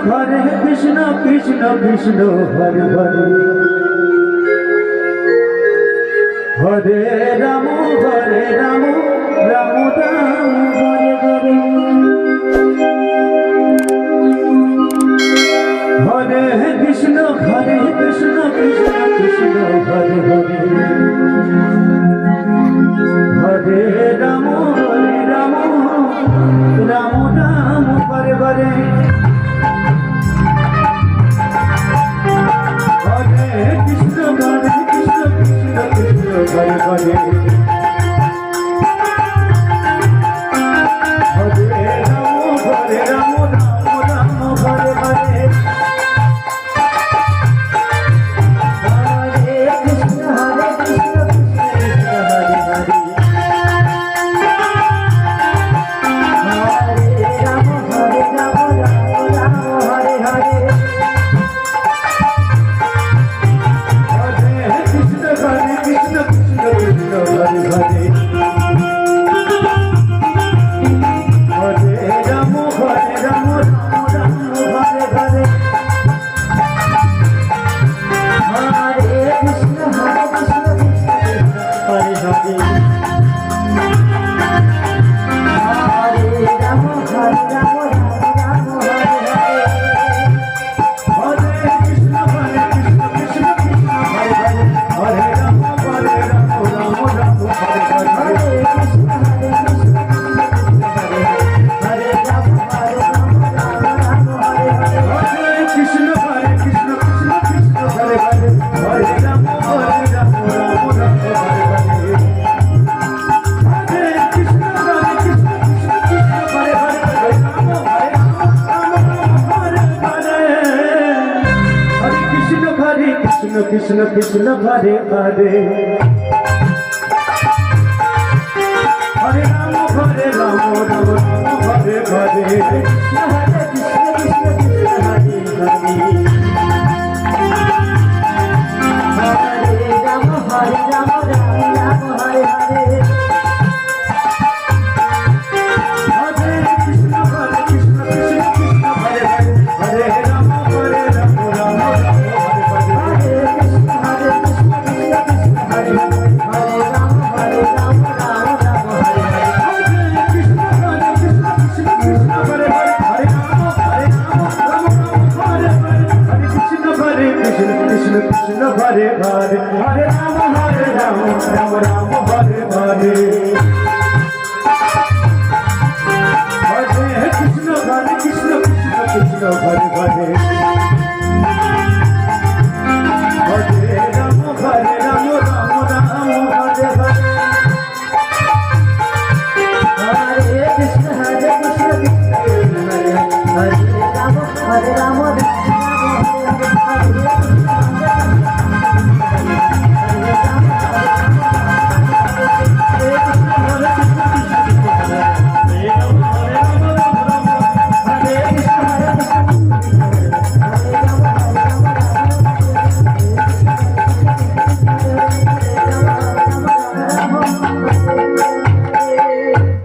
Hare Krishna Krishna Krishna Hare Hare Hare Ram Ram Ram Hare Hare Hare Krishna Krishna Krishna Hare Hare Hare Ram Ram Ram Ram Hare Hare Hare Krishna Krishna Krishna Hare Hare Hare Ram Ram Hare Hare Krishna Krishna Hare Hare Hare Rama Hare Rama Rama Rama Hare Hare Krishna Hare Krishna Krishna Krishna Hare Hare Hare Rama Hare Rama Rama Rama Hare Hare Hare Krishna Krishna Krishna Hare Hare Hare Rama Hare Rama Rama Rama Krishna Hare Hare Hare Rama Rama